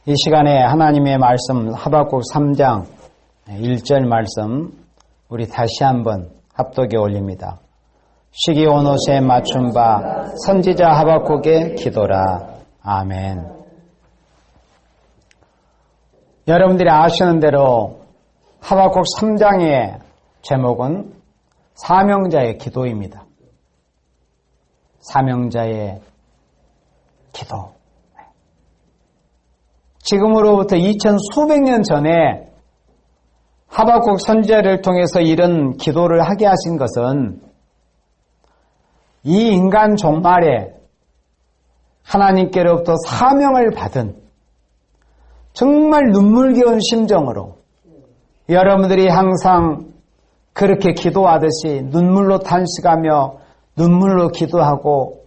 이 시간에 하나님의 말씀 하박국 3장 1절 말씀 우리 다시 한번 합독에 올립니다. 시기 온 옷에 맞춘 바 선지자 하박국의 기도라. 아멘. 여러분들이 아시는 대로 하박국 3장의 제목은 사명자의 기도입니다. 사명자의 기도. 지금으로부터 2000 수백 년 전에 하박국 선지자를 통해서 이런 기도를 하게 하신 것은 이 인간 종말에 하나님께로부터 사명을 받은 정말 눈물겨운 심정으로 여러분들이 항상 그렇게 기도하듯이 눈물로 탄식하며 눈물로 기도하고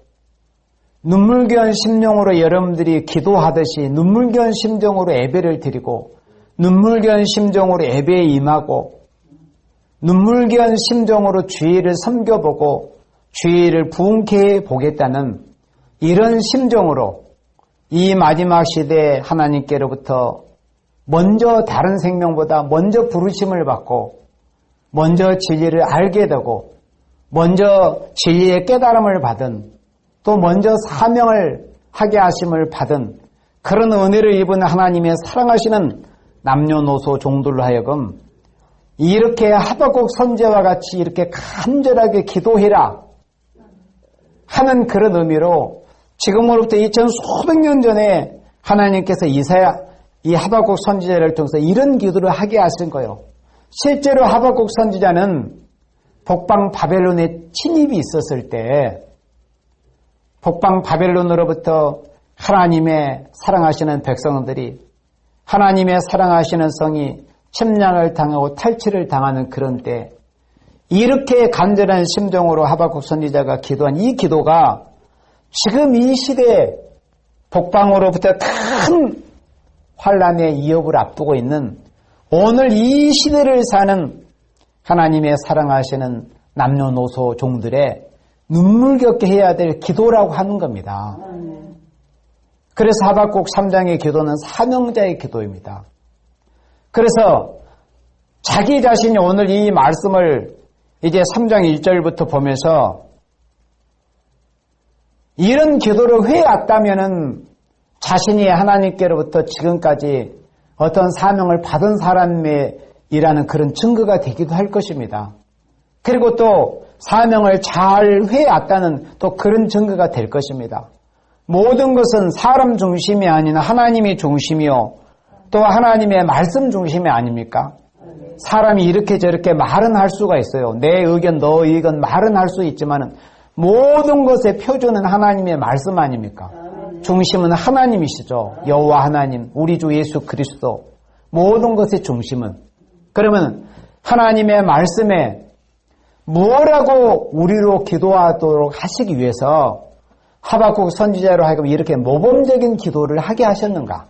눈물겨운 심령으로 여러분들이 기도하듯이 눈물겨운 심정으로 예배를 드리고 눈물겨운 심정으로 예배에 임하고 눈물겨운 심정으로 주의를 섬겨보고 주의를 부흥케 보겠다는 이런 심정으로 이 마지막 시대에 하나님께로부터 먼저 다른 생명보다 먼저 부르심을 받고 먼저 진리를 알게 되고 먼저 진리의 깨달음을 받은 또 먼저 사명을 하게 하심을 받은 그런 은혜를 입은 하나님의 사랑하시는 남녀노소 종들로 하여금 이렇게 하박국 선지자와 같이 이렇게 간절하게 기도해라 하는 그런 의미로 지금으로부터 2000 수백 년 전에 하나님께서 이 하박국 선지자를 통해서 이런 기도를 하게 하신 거예요. 실제로 하박국 선지자는 북방 바벨론에 침입이 있었을 때 북방 바벨론으로부터 하나님의 사랑하시는 백성들이 하나님의 사랑하시는 성이 침략을 당하고 탈취를 당하는 그런 때 이렇게 간절한 심정으로 하박국 선지자가 기도한 이 기도가 지금 이 시대에 북방으로부터 큰 환란의 위협을 앞두고 있는 오늘 이 시대를 사는 하나님의 사랑하시는 남녀노소 종들의 눈물겹게 해야 될 기도라고 하는 겁니다. 그래서 하박국 3장의 기도는 사명자의 기도입니다. 그래서 자기 자신이 오늘 이 말씀을 이제 3장 1절부터 보면서 이런 기도를 해왔다면은 자신이 하나님께로부터 지금까지 어떤 사명을 받은 사람이라는 그런 증거가 되기도 할 것입니다. 그리고 또 사명을 잘 해왔다는 또 그런 증거가 될 것입니다. 모든 것은 사람 중심이 아닌 하나님이 중심이요 또 하나님의 말씀 중심이 아닙니까? 사람이 이렇게 저렇게 말은 할 수가 있어요. 내 의견, 너 의견 말은 할 수 있지만 모든 것의 표준은 하나님의 말씀 아닙니까? 중심은 하나님이시죠. 여호와 하나님, 우리 주 예수 그리스도. 모든 것의 중심은. 그러면 하나님의 말씀에 뭐라고 우리로 기도하도록 하시기 위해서 하박국 선지자로 하여금 이렇게 모범적인 기도를 하게 하셨는가?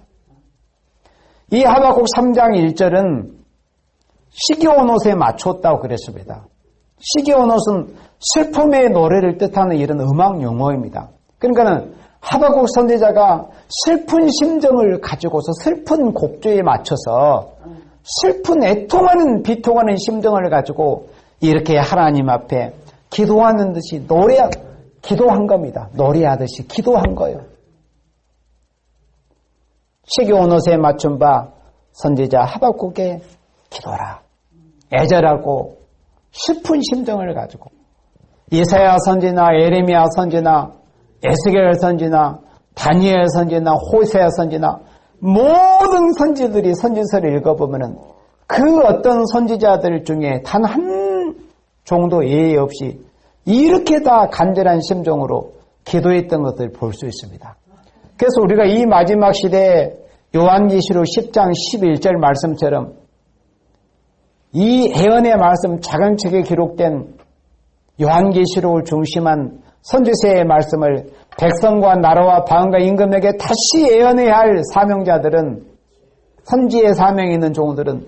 이 하박국 3장 1절은 시기 온 옷에 맞췄다고 그랬습니다. 시기 온 옷은 슬픔의 노래를 뜻하는 이런 음악 용어입니다. 그러니까는 하박국 선지자가 슬픈 심정을 가지고서 슬픈 곡조에 맞춰서 슬픈 애통하는 비통하는 심정을 가지고 이렇게 하나님 앞에 기도하는 듯이 기도한 겁니다. 노래하듯이 기도한 거예요. 시기 온 옷에 맞춘 바 선지자 하박국의 기도라. 애절하고 슬픈 심정을 가지고 이사야 선지나 예레미야 선지나 에스겔 선지나 다니엘 선지나 호세아 선지나 모든 선지들이 선지서를 읽어보면 그 어떤 선지자들 중에 단 한 정도 예의 없이 이렇게 다 간절한 심정으로 기도했던 것을 볼 수 있습니다. 그래서 우리가 이 마지막 시대에 요한계시록 10장 11절 말씀처럼 이 예언의 말씀 작은 책에 기록된 요한계시록을 중심한 선지서의 말씀을 백성과 나라와 방언과 임금에게 다시 예언해야 할 사명자들은 선지의 사명이 있는 종들은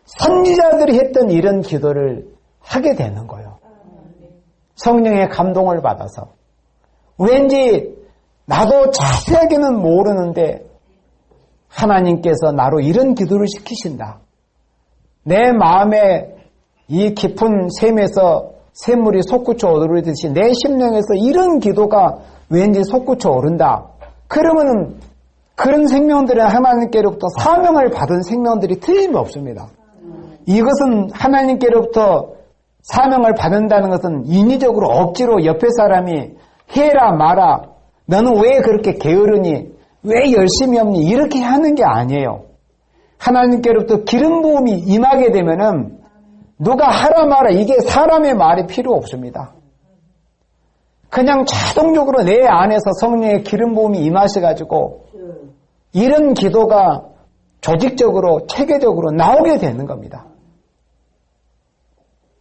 선지자들이 했던 이런 기도를 하게 되는 거예요. 성령의 감동을 받아서. 왠지 나도 자세하게는 모르는데 하나님께서 나로 이런 기도를 시키신다. 내 마음에 이 깊은 샘에서 샘물이 솟구쳐 오르듯이 내 심령에서 이런 기도가 왠지 솟구쳐 오른다. 그러면은 그런 생명들은 하나님께로부터 사명을 받은 생명들이 틀림없습니다. 이것은 하나님께로부터 사명을 받는다는 것은 인위적으로 억지로 옆에 사람이 해라 마라, 너는 왜 그렇게 게으르니, 왜 열심히 없니, 이렇게 하는 게 아니에요. 하나님께로부터 기름 부음이 임하게 되면은 누가 하라 마라, 이게 사람의 말이 필요 없습니다. 그냥 자동적으로 내 안에서 성령의 기름 부음이 임하셔가지고 이런 기도가 조직적으로 체계적으로 나오게 되는 겁니다.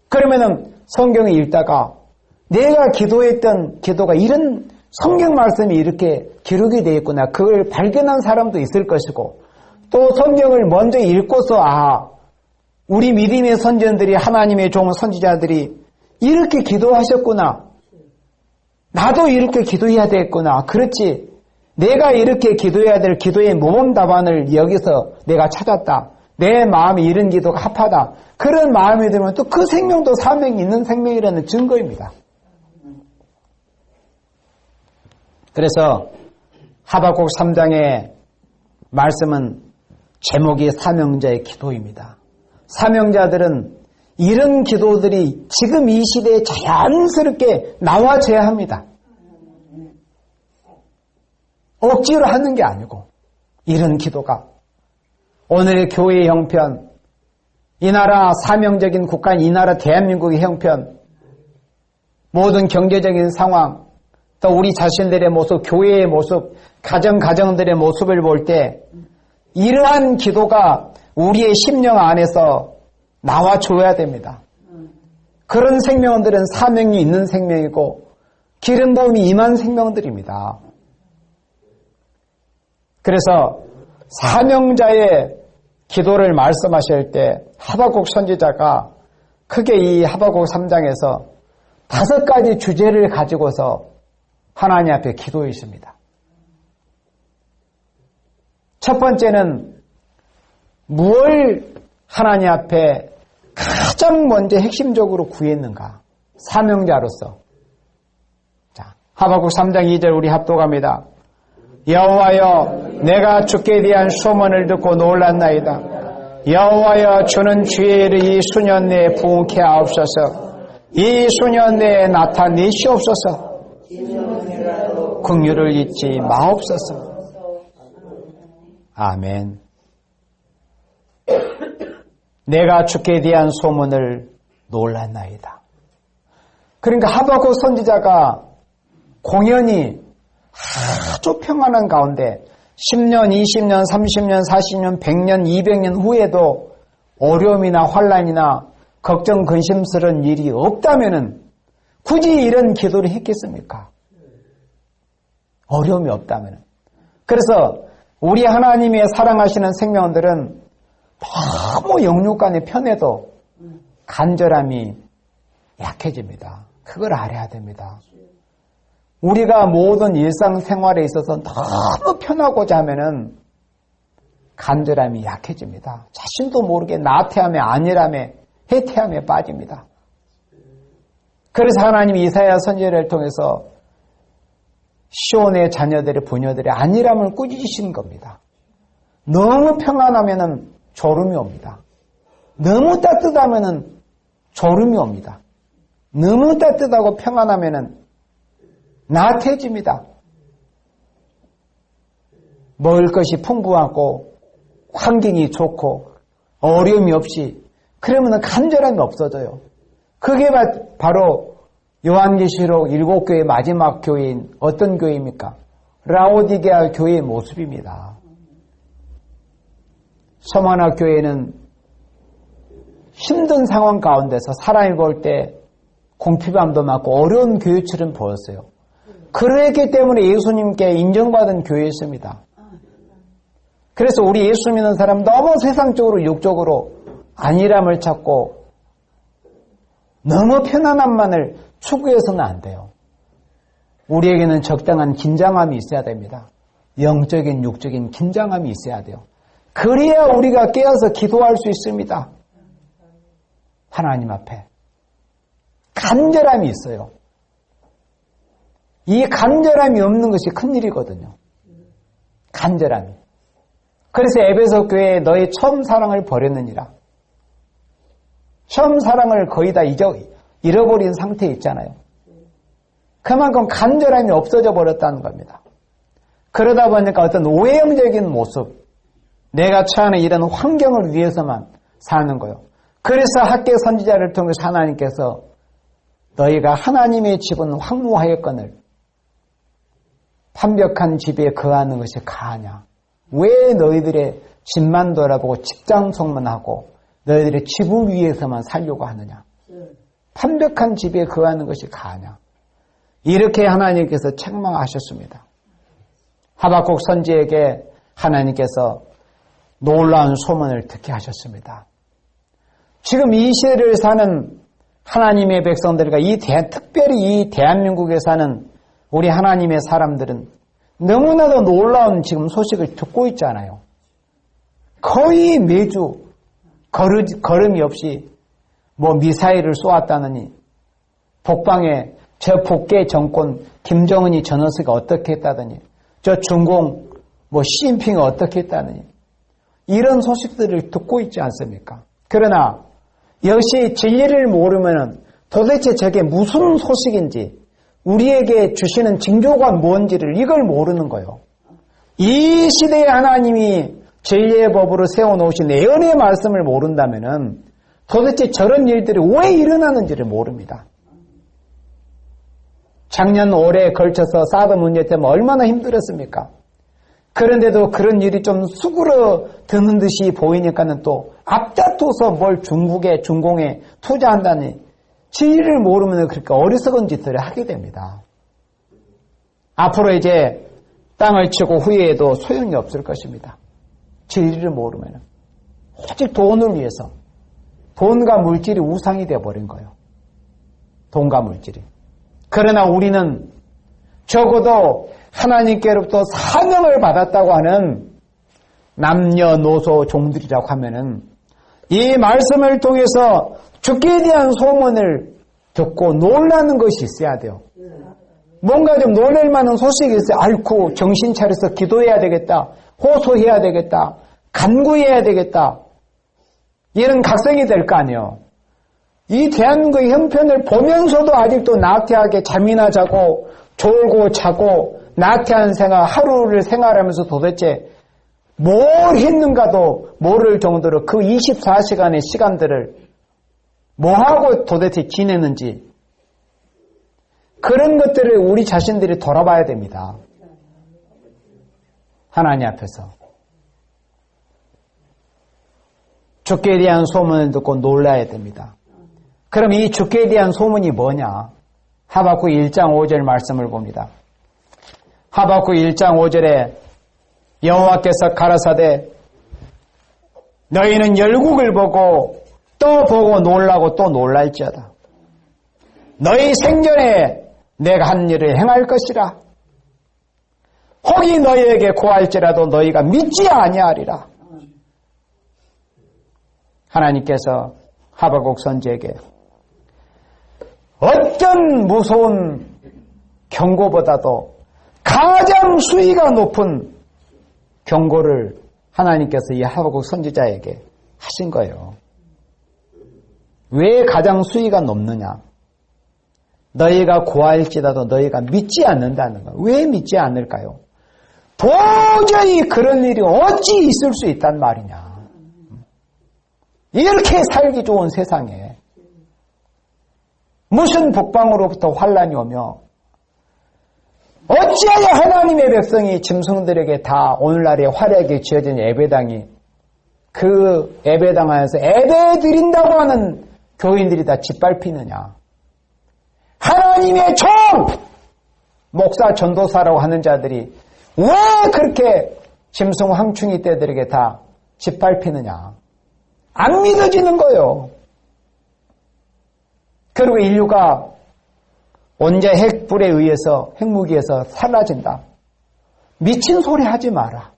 그러면은 성경을 읽다가 내가 기도했던 기도가 이런 성경 말씀이 이렇게 기록이 되어 있구나, 그걸 발견한 사람도 있을 것이고, 또 성경을 먼저 읽고서 우리 믿음의 선전들이, 하나님의 종 선지자들이 이렇게 기도하셨구나, 나도 이렇게 기도해야 되겠구나, 그렇지, 내가 이렇게 기도해야 될 기도의 모범 답안을 여기서 내가 찾았다, 내 마음이 이런 기도가 합하다, 그런 마음이 들면 또 그 생명도 사명이 있는 생명이라는 증거입니다. 그래서 하박국 3장의 말씀은 제목이 사명자의 기도입니다. 사명자들은 이런 기도들이 지금 이 시대에 자연스럽게 나와져야 합니다. 억지로 하는 게 아니고, 이런 기도가 오늘의 교회의 형편, 이 나라 사명적인 국가인 이 나라 대한민국의 형편, 모든 경제적인 상황, 또 우리 자신들의 모습, 교회의 모습, 가정들의 모습을 볼 때 이러한 기도가 우리의 심령 안에서 나와줘야 됩니다. 그런 생명들은 사명이 있는 생명이고 기름 부음이 임한 생명들입니다. 그래서 사명자의 기도를 말씀하실 때 하박국 선지자가 크게 이 하박국 3장에서 5가지 주제를 가지고서 하나님 앞에 기도했습니다. 첫 번째는 무엇을 하나님 앞에 가장 먼저 핵심적으로 구했는가? 사명자로서. 자, 하박국 3장 2절 우리 합독합니다. 여호와여, 내가 주께 대한 소문을 듣고 놀랐나이다. 여호와여, 주는 주의 일을 이 수년 내에 부응케 하옵소서. 이 수년 내에 나타내시옵소서. 긍휼을 잊지 마옵소서. 아멘. 내가 주께 대한 소문을 놀랐나이다. 그러니까 하박국 선지자가 공연히 아주 평안한 가운데 10년, 20년, 30년, 40년, 100년, 200년 후에도 어려움이나 환난이나 걱정, 근심스러운 일이 없다면은 굳이 이런 기도를 했겠습니까? 어려움이 없다면은. 그래서 우리 하나님의 사랑하시는 생명들은 너무 영육간에 편해도 간절함이 약해집니다. 그걸 알아야 됩니다. 우리가 모든 일상생활에 있어서 너무 편하고자 하면은 간절함이 약해집니다. 자신도 모르게 나태함에 안일함에 해태함에 빠집니다. 그래서 하나님이 이사야 선지자를 통해서 시온의 자녀들의 부녀들의 안일함을 꾸짖으시는 겁니다. 너무 평안하면은 졸음이 옵니다. 너무 따뜻하면은 졸음이 옵니다. 너무 따뜻하고 평안하면은 나태해집니다. 먹을 것이 풍부하고 환경이 좋고 어려움이 없이 그러면 간절함이 없어져요. 그게 바로 요한계시록 7교회 마지막 교회인 어떤 교회입니까? 라오디게아 교회의 모습입니다. 서머나 교회는 힘든 상황 가운데서 사람이 볼 때 공피밤도 맞고 어려운 교회처럼 보였어요. 그랬기 때문에 예수님께 인정받은 교회였습니다. 그래서 우리 예수 믿는 사람 너무 세상적으로 육적으로 안일함을 찾고 너무 편안함만을 추구해서는 안 돼요. 우리에게는 적당한 긴장함이 있어야 됩니다. 영적인 육적인 긴장함이 있어야 돼요. 그래야 우리가 깨어서 기도할 수 있습니다. 하나님 앞에 간절함이 있어요. 이 간절함이 없는 것이 큰일이거든요. 간절함이. 그래서 에베소 교회에 너희 처음 사랑을 버렸느니라. 처음 사랑을 거의 다 잃어버린 상태에 있잖아요. 그만큼 간절함이 없어져 버렸다는 겁니다. 그러다 보니까 어떤 오해형적인 모습, 내가 처하는 이런 환경을 위해서만 사는 거예요. 그래서 학계 선지자를 통해서 하나님께서 너희가 하나님의 집은 황무하였거늘 완벽한 집에 거하는 것이 가하냐. 왜 너희들의 집만 돌아보고 직장성만 하고 너희들의 집을 위해서만 살려고 하느냐. 완벽한 집에 거하는 것이 가하냐. 이렇게 하나님께서 책망하셨습니다. 하박국 선지에게 하나님께서 놀라운 소문을 듣게 하셨습니다. 지금 이 시대를 사는 하나님의 백성들과 특별히 이 대한민국에 사는 우리 하나님의 사람들은 너무나도 놀라운 지금 소식을 듣고 있잖아요. 거의 매주 걸음이 없이 미사일을 쏘았다느니 북방에 저 북계 정권 김정은이 저 녀석이 어떻게 했다더니 저 중공 시진핑이 어떻게 했다느니 이런 소식들을 듣고 있지 않습니까? 그러나 역시 진리를 모르면 도대체 저게 무슨 소식인지 우리에게 주시는 징조가 뭔지를 이걸 모르는 거예요. 이 시대에 하나님이 진리의 법으로 세워놓으신 예언의 말씀을 모른다면 도대체 저런 일들이 왜 일어나는지를 모릅니다. 작년 올해에 걸쳐서 사드 문제 때문에 얼마나 힘들었습니까? 그런데도 그런 일이 좀 수그러 드는 듯이 보이니까는 또 앞다퉈서 뭘 중공에 투자한다니 진리를 모르면 그렇게 어리석은 짓을 하게 됩니다. 앞으로 이제 땅을 치고 후회해도 소용이 없을 것입니다. 진리를 모르면 오직 돈을 위해서 돈과 물질이 우상이 되어버린 거예요. 돈과 물질이. 그러나 우리는 적어도 하나님께로부터 사명을 받았다고 하는 남녀노소 종들이라고 하면은 이 말씀을 통해서 죽게 대한 소문을 듣고 놀라는 것이 있어야 돼요. 뭔가 좀 놀랄 만한 소식이 있어요. 아이쿠 정신 차려서 기도해야 되겠다. 호소해야 되겠다. 간구해야 되겠다. 이런 각성이 될 거 아니에요. 이 대한민국의 형편을 보면서도 아직도 나태하게 잠이나 자고 졸고 자고 나태한 생활, 하루를 생활하면서 도대체 뭘 했는가도 모를 정도로 그 24시간의 시간들을 뭐하고 도대체 지내는지 그런 것들을 우리 자신들이 돌아봐야 됩니다. 하나님 앞에서. 죽게 대한 소문을 듣고 놀라야 됩니다. 그럼 이 죽게 대한 소문이 뭐냐? 하박국 1장 5절 말씀을 봅니다. 하박국 1장 5절에 여호와께서 가라사대 너희는 열국을 보고 또 보고 놀라고 또 놀랄지어다. 너희 생전에 내가 한 일을 행할 것이라. 혹이 너희에게 고할지라도 너희가 믿지 아니하리라. 하나님께서 하박국 선지에게 어떤 무서운 경고보다도 가장 수위가 높은 경고를 하나님께서 이 하박국 선지자에게 하신 거예요. 왜 가장 수위가 높느냐? 너희가 고할지라도 너희가 믿지 않는다는 거. 왜 믿지 않을까요? 도저히 그런 일이 어찌 있을 수 있단 말이냐. 이렇게 살기 좋은 세상에 무슨 북방으로부터 환란이 오며 어찌하여 하나님의 백성이 짐승들에게 다 오늘날의 화려하게 지어진 예배당이 그 예배당 안에서 예배 드린다고 하는 교인들이 다 짓밟히느냐. 하나님의 종! 목사 전도사라고 하는 자들이 왜 그렇게 짐승 황충이 떼들에게 다 짓밟히느냐. 안 믿어지는 거예요. 그리고 인류가 언제 핵불에 의해서 핵무기에서 사라진다. 미친 소리 하지 마라.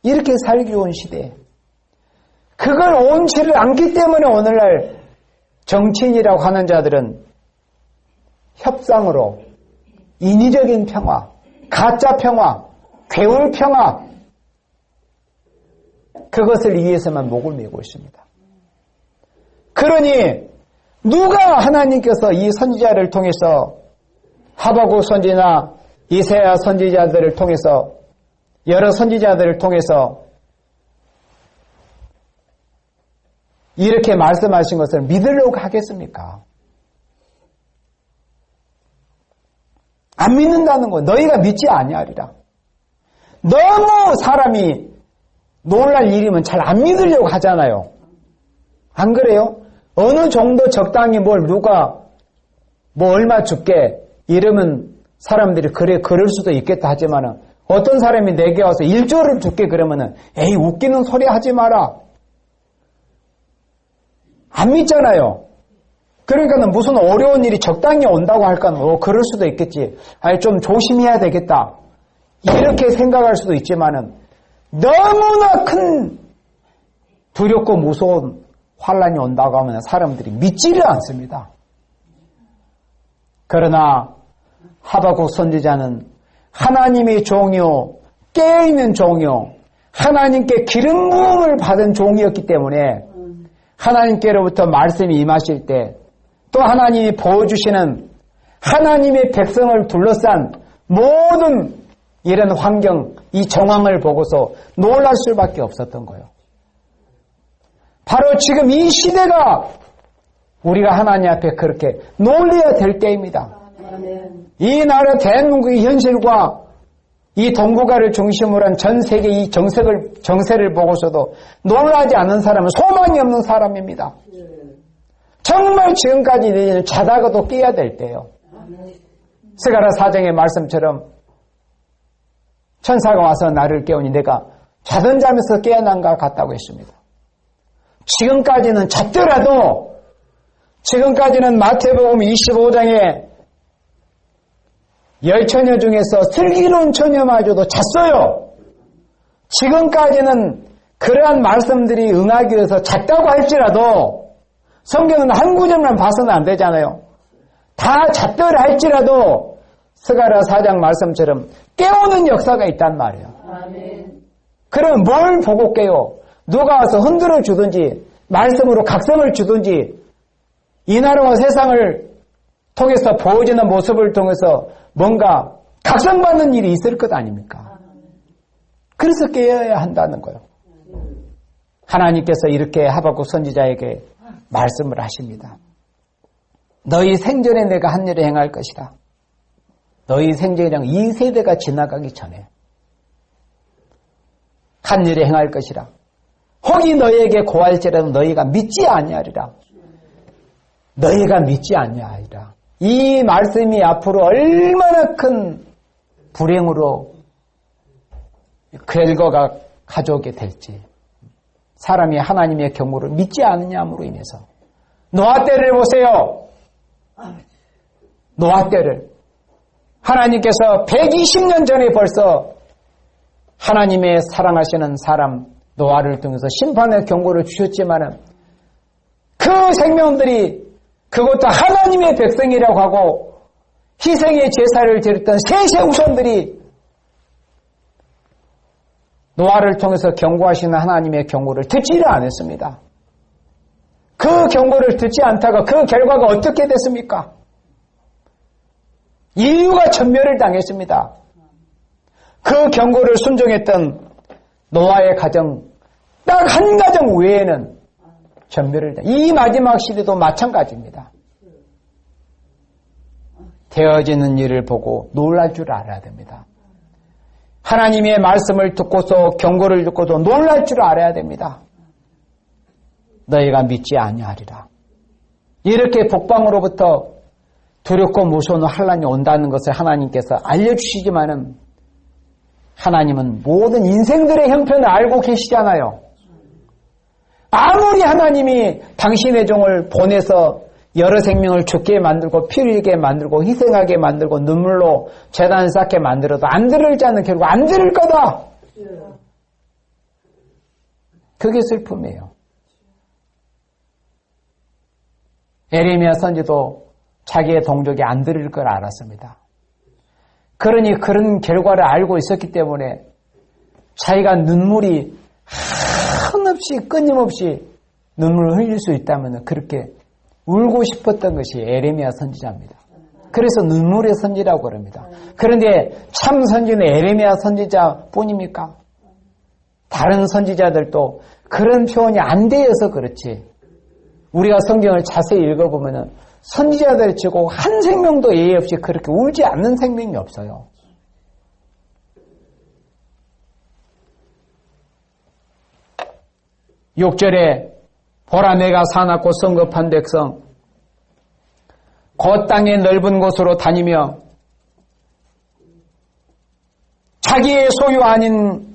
이렇게 살기 좋은 시대에 그걸 온치를 않기 때문에 오늘날 정치인이라고 하는 자들은 협상으로 인위적인 평화, 가짜 평화, 괴물 평화, 그것을 위해서만 목을 메고 있습니다. 그러니 누가 하나님께서 이 선지자를 통해서 하박국 선지나 이사야 선지자들을 통해서 여러 선지자들을 통해서 이렇게 말씀하신 것을 믿으려고 하겠습니까? 안 믿는다는 거 너희가 믿지 아니하리라. 너무 사람이 놀랄 일이면 잘 안 믿으려고 하잖아요. 안 그래요? 어느 정도 적당히 뭘 누가 뭐 얼마 줄게 이러면 사람들이 그래 그럴 수도 있겠다 하지만은 어떤 사람이 내게 와서 1조를 줄게 그러면은 에이 웃기는 소리 하지 마라. 안 믿잖아요. 그러니까는 무슨 어려운 일이 적당히 온다고 할까는 그럴 수도 있겠지. 아니 좀 조심해야 되겠다. 이렇게 생각할 수도 있지만은 너무나 큰 두렵고 무서운 환란이 온다고 하면 사람들이 믿지를 않습니다. 그러나 하박국 선지자는 하나님의 종이요 깨어있는 종이요 하나님께 기름 부음을 받은 종이었기 때문에 하나님께로부터 말씀이 임하실 때 또 하나님이 보여주시는 하나님의 백성을 둘러싼 모든 이런 환경, 이 정황을 보고서 놀랄 수밖에 없었던 거예요. 바로 지금 이 시대가 우리가 하나님 앞에 그렇게 놀려야 될 때입니다. 이 나라 대한민국의 현실과 이 동북아를 중심으로 한 전 세계 이 정세를 보고서도 놀라지 않는 사람은 소망이 없는 사람입니다. 정말 지금까지 자다가도 깨야 될 때요. 스가랴 4장의 말씀처럼 천사가 와서 나를 깨우니 내가 자던 잠에서 깨어난 것 같다고 했습니다. 지금까지는 잤더라도 지금까지는 마태복음 25장에 10처녀 중에서 슬기로운 처녀마저도 잤어요. 지금까지는 그러한 말씀들이 응하기 위해서 잤다고 할지라도 성경은 한 구절만 봐서는 안 되잖아요. 다 잤더라 할지라도 스가랴 4장 말씀처럼 깨우는 역사가 있단 말이에요. 그럼 뭘 보고 깨요? 누가 와서 흔들어 주든지 말씀으로 각성을 주든지 이 나라와 세상을 통해서 보여지는 모습을 통해서 뭔가 각성받는 일이 있을 것 아닙니까? 그래서 깨어야 한다는 거예요. 하나님께서 이렇게 하박국 선지자에게 말씀을 하십니다. 너희 생전에 내가 한 일을 행할 것이다. 너희 생전이랑 이 세대가 지나가기 전에 한 일을 행할 것이라. 혹이 너희에게 고할지라도 너희가 믿지 아니하리라. 너희가 믿지 아니하리라. 이 말씀이 앞으로 얼마나 큰 불행으로 결과가 가져오게 될지. 사람이 하나님의 경고를 믿지 않느냐므로 인해서. 노아 때를 보세요. 노아 때를. 하나님께서 120년 전에 벌써 하나님의 사랑하시는 사람 노아를 통해서 심판의 경고를 주셨지만은 그 생명들이 그것도 하나님의 백성이라고 하고 희생의 제사를 드렸던 셋의 후손들이 노아를 통해서 경고하시는 하나님의 경고를 듣지를 않았습니다. 그 경고를 듣지 않다가 그 결과가 어떻게 됐습니까? 인류가 전멸을 당했습니다. 그 경고를 순종했던 노아의 가정, 딱 한 가정 외에는 전멸을 당했습니다. 이 마지막 시대도 마찬가지입니다. 되어지는 일을 보고 놀랄 줄 알아야 됩니다. 하나님의 말씀을 듣고서 경고를 듣고도 놀랄 줄 알아야 됩니다. 너희가 믿지 아니하리라. 이렇게 북방으로부터 두렵고 무서운 환란이 온다는 것을 하나님께서 알려주시지만은 하나님은 모든 인생들의 형편을 알고 계시잖아요. 아무리 하나님이 당신의 종을 보내서 여러 생명을 죽게 만들고 피 흘리게 만들고 희생하게 만들고 눈물로 재단을 쌓게 만들어도 안 들을 자는 결국 안 들을 거다. 그게 슬픔이에요. 에레미야 선지도 자기의 동족이 안 들을 걸 알았습니다. 그러니 그런 결과를 알고 있었기 때문에 자기가 눈물이 한없이 끊임없이 눈물을 흘릴 수 있다면 그렇게 울고 싶었던 것이 에레미야 선지자입니다. 그래서 눈물의 선지라고 그럽니다. 그런데 참 선지는 에레미야 선지자뿐입니까? 다른 선지자들도 그런 표현이 안 되어서 그렇지. 우리가 성경을 자세히 읽어보면 선지자들 치고 한 생명도 예의 없이 그렇게 울지 않는 생명이 없어요. (6절에) 보라 내가 사납고 성급한 백성 그 땅의 넓은 곳으로 다니며 자기의 소유 아닌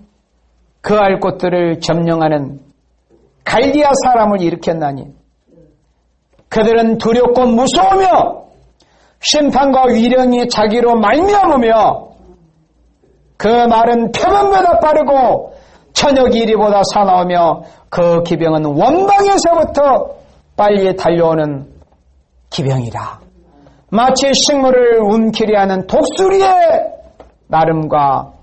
그 알 곳들을 점령하는 갈디아 사람을 일으켰나니 그들은 두렵고 무서우며 심판과 위령이 자기로 말미암으며 그 말은 표범보다 빠르고 저녁 이리보다 사나우며 그 기병은 원방에서부터 빨리 달려오는 기병이라. 마치 식물을 움키려 하는 독수리의 나름과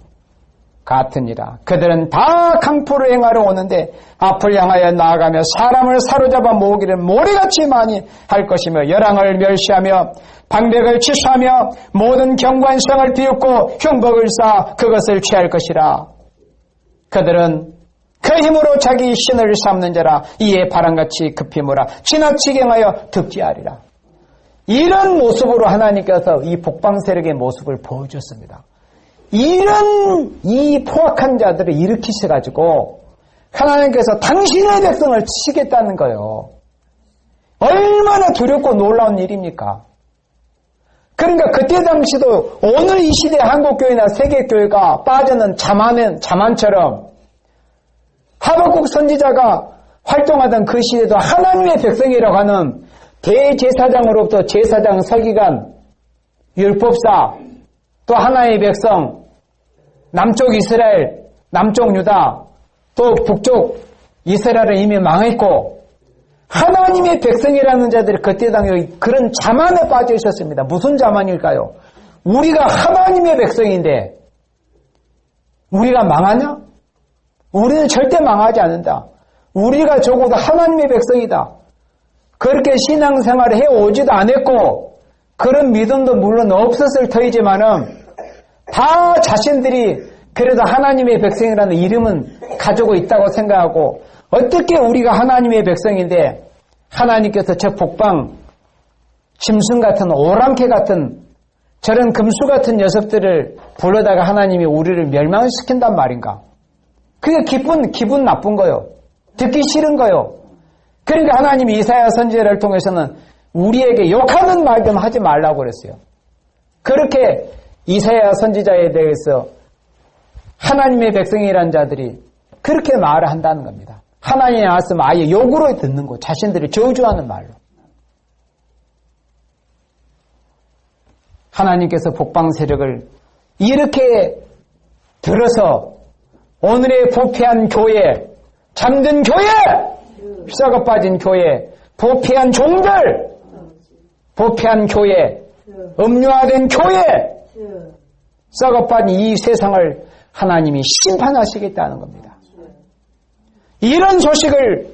같으니라. 그들은 다 강포를 행하러 오는데 앞을 향하여 나아가며 사람을 사로잡아 모으기를 모래같이 많이 할 것이며 열왕을 멸시하며 방백을 취소하며 모든 경관성을 비웃고 흉복을 쌓아 그것을 취할 것이라. 그들은 그 힘으로 자기 신을 삼는 자라. 이에 바람같이 급히 몰아 지나치게 행하여 득지하리라. 이런 모습으로 하나님께서 이 북방 세력의 모습을 보여줬습니다. 이런 이 포악한 자들을 일으키셔가지고 하나님께서 당신의 백성을 치겠다는 거예요. 얼마나 두렵고 놀라운 일입니까? 그러니까 그때 당시도 오늘 이 시대 한국교회나 세계교회가 빠져는 자만처럼 하박국 선지자가 활동하던 그 시대도 하나님의 백성이라고 하는 대제사장으로부터 제사장, 서기관, 율법사, 또 하나의 백성, 남쪽 이스라엘, 남쪽 유다, 또 북쪽 이스라엘은 이미 망했고 하나님의 백성이라는 자들이 그때 당시 그런 자만에 빠져 있었습니다. 무슨 자만일까요? 우리가 하나님의 백성인데 우리가 망하냐? 우리는 절대 망하지 않는다. 우리가 적어도 하나님의 백성이다. 그렇게 신앙생활을 해오지도 않았고 그런 믿음도 물론 없었을 터이지만은 다 자신들이 그래도 하나님의 백성이라는 이름은 가지고 있다고 생각하고 어떻게 우리가 하나님의 백성인데 하나님께서 저 북방 짐승 같은 오랑캐 같은 저런 금수 같은 녀석들을 불러다가 하나님이 우리를 멸망시킨단 말인가? 그게 기분 나쁜 거요. 듣기 싫은 거요. 그러니까 하나님이 이사야 선지자를 통해서는 우리에게 욕하는 말 좀 하지 말라고 그랬어요. 그렇게 이사야 선지자에 대해서 하나님의 백성이라는 자들이 그렇게 말을 한다는 겁니다. 하나님이 나왔으면 아예 욕으로 듣는 거, 자신들이 저주하는 말로. 하나님께서 북방 세력을 이렇게 들어서 오늘의 부패한 교회, 잠든 교회, 휘사가 빠진 교회, 부패한 종들, 부패한 교회, 음료화된 교회, 썩어 빠진 이 세상을 하나님이 심판하시겠다는 겁니다. 이런 소식을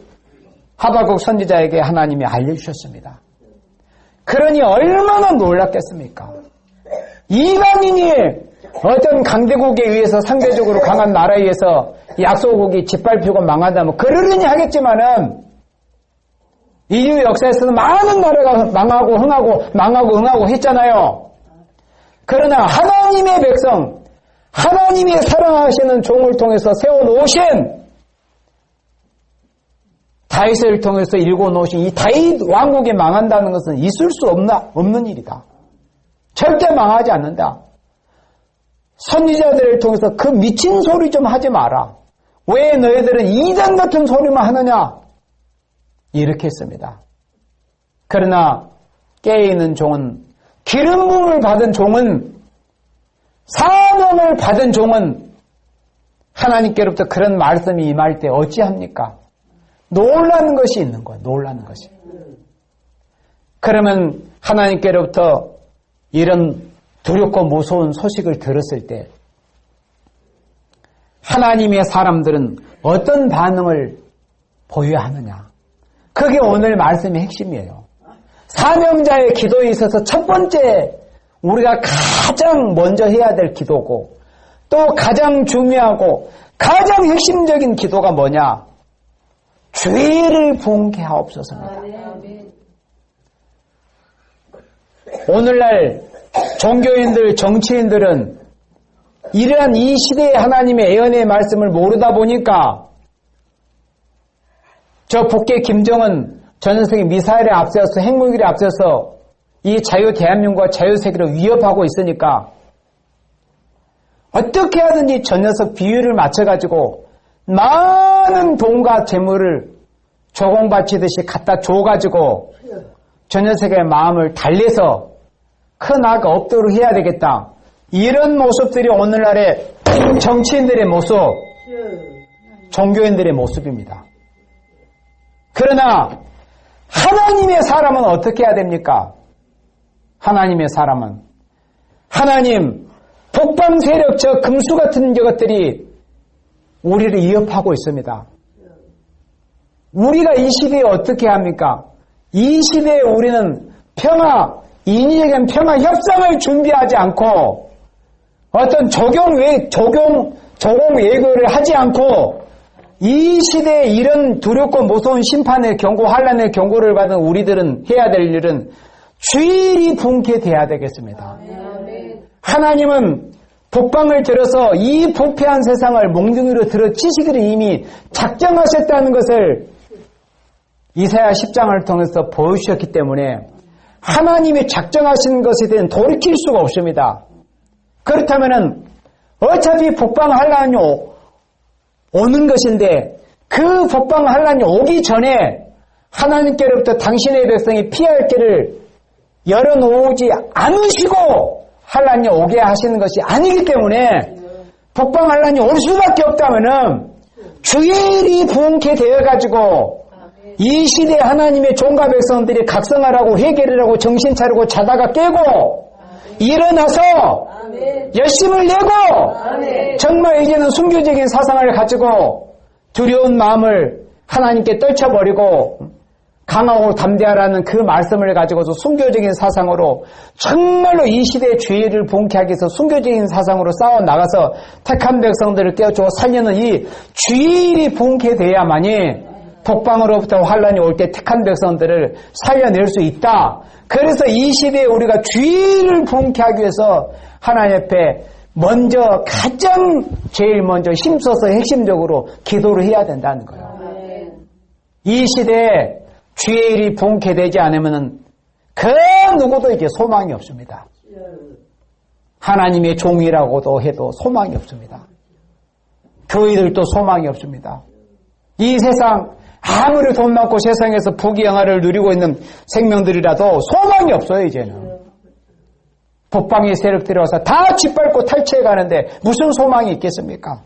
하박국 선지자에게 하나님이 알려주셨습니다. 그러니 얼마나 놀랐겠습니까? 이방인이 어떤 강대국에 의해서 상대적으로 강한 나라에 의해서 약소국이 짓밟히고 망한다면 그러려니 하겠지만은 인류 역사에서는 많은 나라가 망하고 흥하고 했잖아요. 그러나 하나님의 백성, 하나님이 사랑하시는 종을 통해서 세워놓으신 다윗을 통해서 일궈놓으신 이 다윗 왕국이 망한다는 것은 있을 수 없는 일이다. 절대 망하지 않는다. 선지자들을 통해서 그 미친 소리 좀 하지 마라. 왜 너희들은 이단 같은 소리만 하느냐? 이렇게 했습니다. 그러나 깨어있는 종은, 기름 부음을 받은 종은, 사명을 받은 종은 하나님께로부터 그런 말씀이 임할 때 어찌합니까? 놀라는 것이 있는 거예요. 놀라는 것이. 그러면 하나님께로부터 이런 두렵고 무서운 소식을 들었을 때 하나님의 사람들은 어떤 반응을 보여야 하느냐. 그게 오늘 말씀의 핵심이에요. 사명자의 기도에 있어서 첫 번째 우리가 가장 먼저 해야 될 기도고 또 가장 중요하고 가장 핵심적인 기도가 뭐냐? 죄를 부응케 하옵소서입니다. 오늘날 종교인들, 정치인들은 이러한 이 시대의 하나님의 예언의 말씀을 모르다 보니까 저 북계 김정은 전 녀석이 미사일에 앞세워서 핵무기를 앞세워서 이 자유 대한민국과 자유세계를 위협하고 있으니까 어떻게 하든지 전 녀석 비율을 맞춰가지고 많은 돈과 재물을 조공바치듯이 갖다 줘가지고 전 녀석의 마음을 달래서 큰 악 없도록 해야 되겠다. 이런 모습들이 오늘날의 정치인들의 모습, 종교인들의 모습입니다. 그러나 하나님의 사람은 어떻게 해야 됩니까? 하나님의 사람은 하나님 북방 세력 저 금수 같은 것들이 우리를 위협하고 있습니다. 우리가 이 시대에 어떻게 합니까? 이 시대에 우리는 평화, 인위적인 평화 협상을 준비하지 않고 어떤 조공 외교를 하지 않고 이 시대에 이런 두렵고 무서운 심판의 경고, 환란의 경고를 받은 우리들은 해야 될 일은 주일이 분케 돼야 되겠습니다. 하나님은 북방을 들어서 이 부패한 세상을 몽둥이로 들어 치시기를 이미 작정하셨다는 것을 이사야 10장을 통해서 보여주셨기 때문에 하나님이 작정하신 것에 대한 돌이킬 수가 없습니다. 그렇다면은 어차피 북방 환란이 오는 것인데 그 북방 환란이 오기 전에 하나님께로부터 당신의 백성이 피할 길을 열어놓지 않으시고 환란이 오게 하시는 것이 아니기 때문에 북방 환란이 올 수밖에 없다면은 주일이 부흥케 되어가지고 이 시대 하나님의 종과 백성들이 각성하라고 회개를 하고 정신 차리고 자다가 깨고 일어나서 열심을 내고 정말 이제는 순교적인 사상을 가지고 두려운 마음을 하나님께 떨쳐버리고 강하고 담대하라는 그 말씀을 가지고서 순교적인 사상으로 정말로 이 시대의 죄를 봉케 하기 위해서 순교적인 사상으로 싸워나가서 택한 백성들을 깨워주고 살려는 이 주일이 봉케 돼야만이 북방으로부터 환란이 올 때 택한 백성들을 살려낼 수 있다. 그래서 이 시대에 우리가 주일을 봉케 하기 위해서 하나님 앞에 먼저 가장 제일 먼저 힘써서 핵심적으로 기도를 해야 된다는 거예요. 이 시대에 주의 일이 봉케되지 않으면 그 누구도 소망이 없습니다. 하나님의 종이라고도 해도 소망이 없습니다. 교회들도 소망이 없습니다. 이 세상 아무리 돈 많고 세상에서 부귀영화를 누리고 있는 생명들이라도 소망이 없어요. 이제는 북방의 세력들이 와서 다 짓밟고 탈취해 가는데 무슨 소망이 있겠습니까?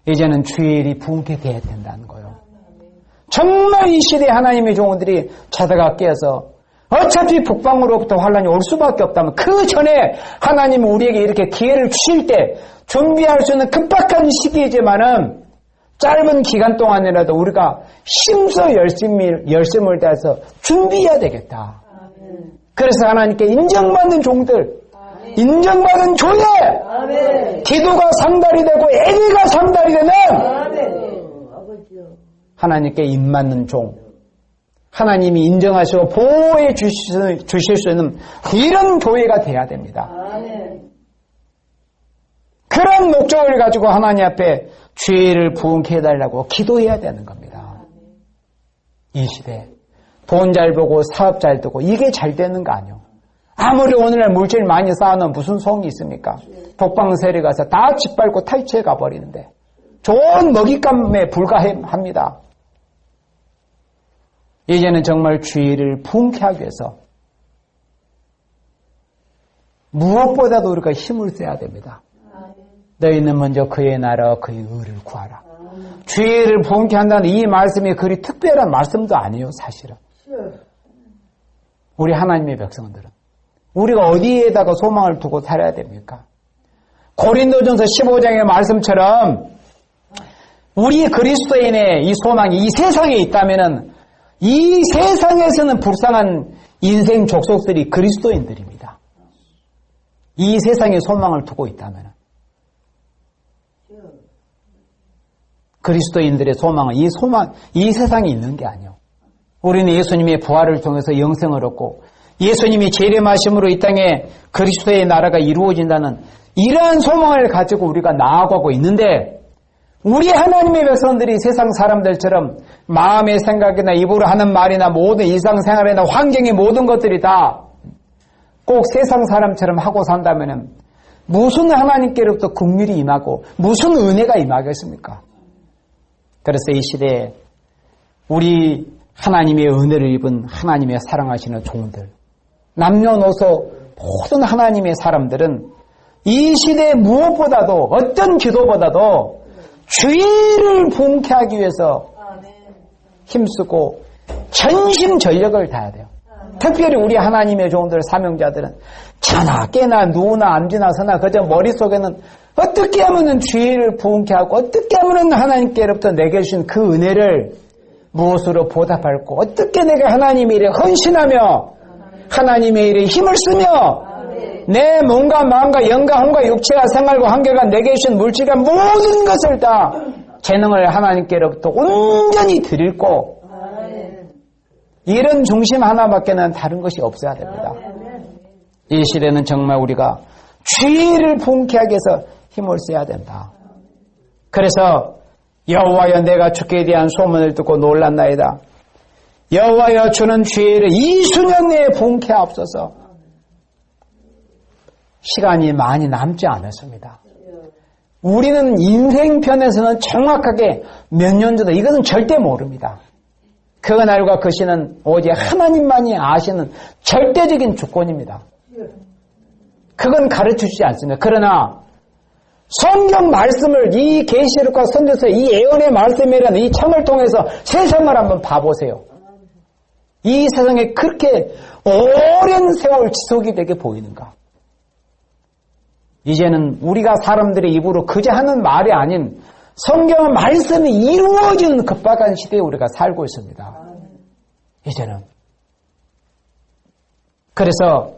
이제는 주의 일이 봉케돼야 된다는 거예요. 정말 이 시대에 하나님의 종들이 자다가 깨어서 어차피 북방으로부터 환란이 올 수밖에 없다면 그 전에 하나님은 우리에게 이렇게 기회를 주실 때 준비할 수 있는 급박한 시기이지만은 짧은 기간 동안이라도 우리가 힘써 열심을 다해서 준비해야 되겠다. 그래서 하나님께 인정받는 종들, 인정받은 교회, 기도가 상달이 되고 애기가 상달이 되는 하나님께 입맞는 종, 하나님이 인정하시고 보호해 주실 수 있는 이런 교회가 돼야 됩니다. 그런 목적을 가지고 하나님 앞에 죄를 부응케 해달라고 기도해야 되는 겁니다. 이 시대 돈 잘 벌고 사업 잘 되고 이게 잘 되는 거 아니요. 아무리 오늘날 물질 많이 쌓아놓으면 무슨 소용이 있습니까? 북방 세력 가서 다 짓밟고 탈취해 가버리는데 좋은 먹잇감에 불과합니다. 이제는 정말 주의를 분케하기 위해서 무엇보다도 우리가 힘을 써야 됩니다. 너희는 먼저 그의 나라와 그의 의를 구하라. 주의를 분케한다는 이 말씀이 그리 특별한 말씀도 아니에요, 사실은. 우리 하나님의 백성들은 우리가 어디에다가 소망을 두고 살아야 됩니까? 고린도전서 15장의 말씀처럼 우리 그리스도인의 이 소망이 이 세상에 있다면은 이 세상에서는 불쌍한 인생 족속들이 그리스도인들입니다. 이 세상에 소망을 두고 있다면 그리스도인들의 소망은 이 세상에 있는 게 아니에요. 우리는 예수님의 부활을 통해서 영생을 얻고 예수님이 재림하심으로 이 땅에 그리스도의 나라가 이루어진다는 이러한 소망을 가지고 우리가 나아가고 있는데 우리 하나님의 백성들이 세상 사람들처럼 마음의 생각이나 입으로 하는 말이나 모든 일상생활이나 환경의 모든 것들이 다 꼭 세상 사람처럼 하고 산다면 무슨 하나님께로부터 긍휼이 임하고 무슨 은혜가 임하겠습니까? 그래서 이 시대에 우리 하나님의 은혜를 입은 하나님의 사랑하시는 종들, 남녀노소 모든 하나님의 사람들은 이 시대에 무엇보다도 어떤 기도보다도 주의를 분케하기 위해서 힘쓰고 전심전력을 다해야 돼요. 특별히 우리 하나님의 종들 사명자들은 자나 깨나 누우나 앉으나 서나 그저 머릿속에는 어떻게 하면 주의를 분케하고 어떻게 하면 하나님께로부터 내게 주신 그 은혜를 무엇으로 보답할고 어떻게 내가 하나님의 일에 헌신하며 하나님의 일에 힘을 쓰며 내 몸과 마음과 영과 혼과 육체와 생활과 관계가 내게 주신 물질과 모든 것을 다 재능을 하나님께로부터 온전히 드리고 이런 중심 하나밖에는 다른 것이 없어야 됩니다. 이 시대는 정말 우리가 주의를 분케하기 위해서 힘을 써야 된다. 그래서 여호와여 내가 주께 대한 소문을 듣고 놀랐나이다. 여호와여 주는 주의를 이 수년 내에 분케하옵소서. 시간이 많이 남지 않았습니다. 우리는 인생편에서는 정확하게 몇 년 전에 이것은 절대 모릅니다. 그날과 그 시는 오직 하나님만이 아시는 절대적인 주권입니다. 그건 가르쳐주지 않습니다. 그러나 성경 말씀을 이 계시록과 선지서 이 예언의 말씀이라는 이 창을 통해서 세상을 한번 봐보세요. 이 세상에 그렇게 오랜 세월 지속이 되게 보이는가? 이제는 우리가 사람들의 입으로 그저 하는 말이 아닌 성경의 말씀이 이루어지는 급박한 시대에 우리가 살고 있습니다. 이제는. 그래서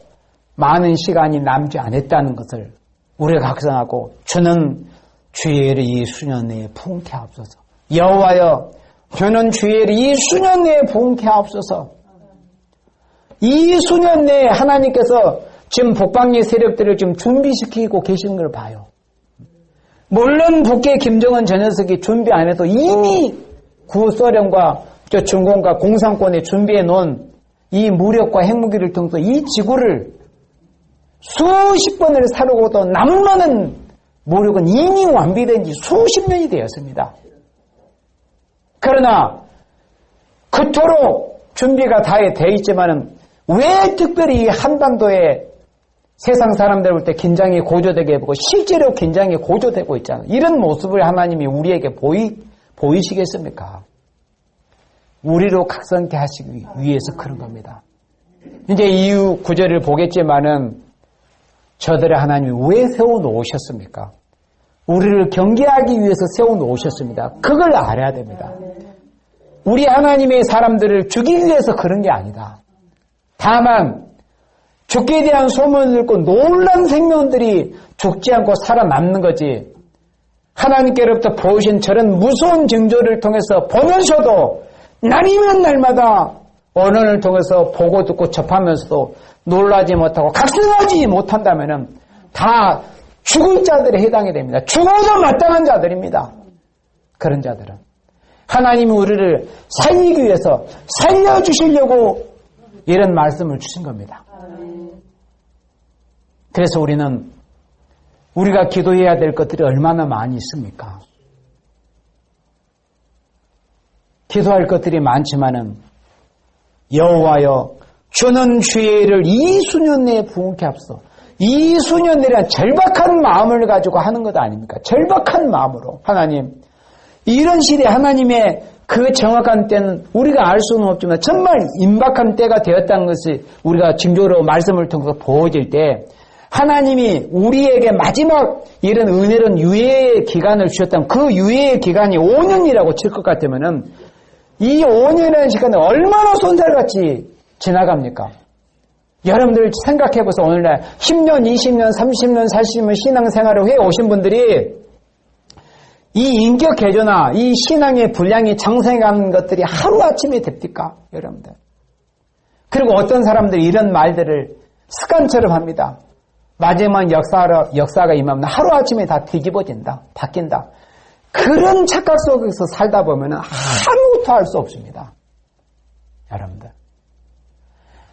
많은 시간이 남지 않았다는 것을 우리가 각성하고 주는 주의를 이 수년 내에 분케하옵소서. 여호와여 주는 주의를 이 수년 내에 분케하옵소서. 이 수년 내에 하나님께서 지금 북방의 세력들을 지금 준비시키고 계시는 걸 봐요. 물론 북의 김정은 저 녀석이 준비 안 해도 이미 구소련과 중공과 공산권에 준비해 놓은 이 무력과 핵무기를 통해서 이 지구를 수십 번을 사르고도 남을 만한 무력은 이미 완비된 지 수십 년이 되었습니다. 그러나 그토록 준비가 다 돼 있지만은 왜 특별히 이 한반도에 세상 사람들 볼 때 긴장이 고조되게 보고 실제로 긴장이 고조되고 있잖아요. 이런 모습을 하나님이 우리에게 보이시겠습니까? 우리로 각성케 하시기 위해서 그런 겁니다. 이제 이후 구절을 보겠지만은 저들의 하나님이 왜 세워놓으셨습니까? 우리를 경계하기 위해서 세워놓으셨습니다. 그걸 알아야 됩니다. 우리 하나님의 사람들을 죽이기 위해서 그런 게 아니다. 다만 죽게 대한 소문을 듣고 놀란 생명들이 죽지 않고 살아남는 거지. 하나님께로부터 보이신 저런 무서운 징조를 통해서 보면서도 날이면 날마다 언어를 통해서 보고 듣고 접하면서도 놀라지 못하고 각성하지 못한다면 다 죽을 자들에 해당이 됩니다. 죽어도 마땅한 자들입니다. 그런 자들은 하나님이 우리를 살리기 위해서 살려주시려고 이런 말씀을 주신 겁니다. 그래서 우리가 기도해야 될 것들이 얼마나 많이 있습니까? 기도할 것들이 많지만은 여호와여 주는 주의를 이 수년 내에 부응케 합소. 이 수년 내란 절박한 마음을 가지고 하는 것 아닙니까? 절박한 마음으로. 하나님, 이런 시대에 하나님의 그 정확한 때는 우리가 알 수는 없지만 정말 임박한 때가 되었다는 것이 우리가 징조로 말씀을 통해서 보여질 때 하나님이 우리에게 마지막 이런 은혜로운 유예의 기간을 주셨다면 그 유예의 기간이 5년이라고 칠 것 같으면은 이 5년이라는 시간은 얼마나 손살같이 지나갑니까? 여러분들 생각해보세요. 오늘날 10년, 20년, 30년, 40년 신앙생활을 해오신 분들이 이 인격 개조나 이 신앙의 분량이 장성해가는 것들이 하루아침에 됩니까? 여러분들. 그리고 어떤 사람들이 이런 말들을 습관처럼 합니다. 마지막 역사가 임하면 하루아침에 다 뒤집어진다. 바뀐다. 그런 착각 속에서 살다 보면 하루도 할 수 없습니다. 여러분들.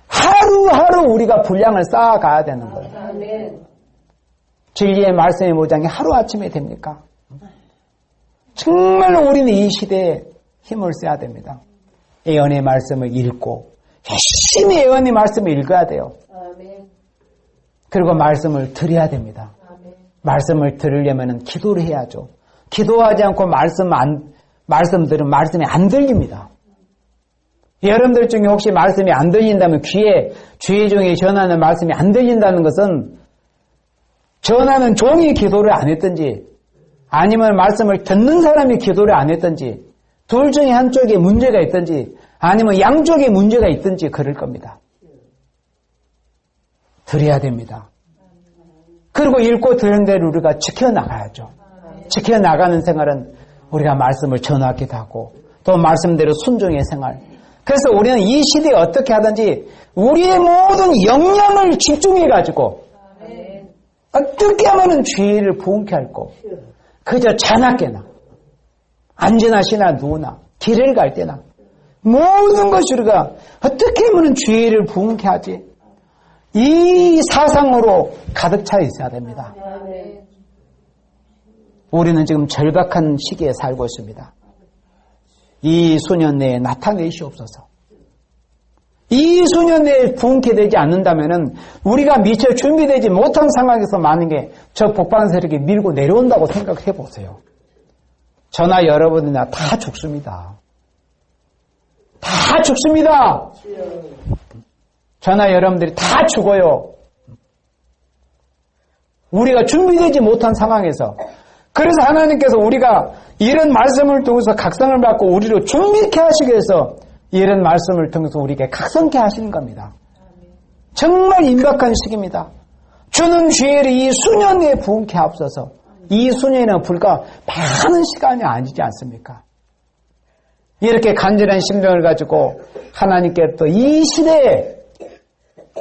하루하루 우리가 분량을 쌓아가야 되는 거예요. 진리의 말씀의 모장이 하루아침에 됩니까? 정말 우리는 이 시대에 힘을 써야 됩니다. 예언의 말씀을 읽고 열심히 예언의 말씀을 읽어야 돼요. 그리고 말씀을 들어야 됩니다. 말씀을 들으려면 기도를 해야죠. 기도하지 않고 말씀 들으면 말씀이 안 들립니다. 여러분들 중에 혹시 말씀이 안 들린다면 귀에 주의 종이 전하는 말씀이 안 들린다는 것은 전하는 종이 기도를 안 했든지 아니면 말씀을 듣는 사람이 기도를 안 했든지 둘 중에 한쪽에 문제가 있든지 아니면 양쪽에 문제가 있든지 그럴 겁니다. 드려야 됩니다. 그리고 읽고 들은 대로 우리가 지켜나가야죠. 지켜나가는 생활은 우리가 말씀을 전하기도 하고 또 말씀대로 순종의 생활. 그래서 우리는 이 시대에 어떻게 하든지 우리의 모든 역량을 집중해가지고 어떻게 하면 주의를 부응케 할고 그저 자나깨나 안전하시나 누구나 길을 갈 때나 모든 것이 우리가 어떻게 하면 주의를 부응케 하지? 이 사상으로 가득 차 있어야 됩니다. 우리는 지금 절박한 시기에 살고 있습니다. 이 수년 내에 나타내시옵소서. 이 수년 내에 부응케 되지 않는다면 우리가 미처 준비되지 못한 상황에서 많은 게 저 북방 세력이 밀고 내려온다고 생각해 보세요. 저나 여러분이나 다 죽습니다. 다 죽습니다. 저나 여러분들이 다 죽어요. 우리가 준비되지 못한 상황에서. 그래서 하나님께서 우리가 이런 말씀을 통해서 각성을 받고 우리를 준비케 하시기 위해서 이런 말씀을 통해서 우리에게 각성케 하시는 겁니다. 정말 임박한 시기입니다. 주는 주의를 이 수년 내에 부응케 하옵소서. 이 수년에는 불과 많은 시간이 아니지 않습니까? 이렇게 간절한 심정을 가지고 하나님께 또 이 시대에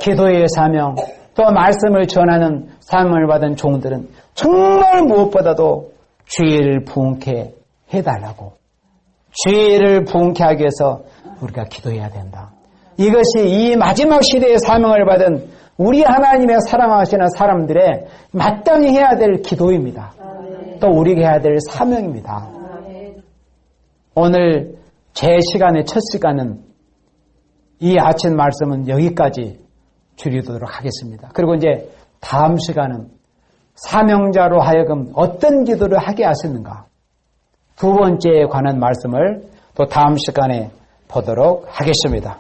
기도의 사명 또 말씀을 전하는 사명을 받은 종들은 정말 무엇보다도 주의를 부응케 해달라고 주의를 부응케 하기 위해서 우리가 기도해야 된다. 이것이 이 마지막 시대의 사명을 받은 우리 하나님의 사랑하시는 사람들의 마땅히 해야 될 기도입니다. 또 우리가 해야 될 사명입니다. 오늘 제 시간의 첫 시간은 이 아침 말씀은 여기까지 줄이도록 하겠습니다. 그리고 이제 다음 시간은 사명자로 하여금 어떤 기도를 하게 하시는가 두 번째에 관한 말씀을 또 다음 시간에 보도록 하겠습니다.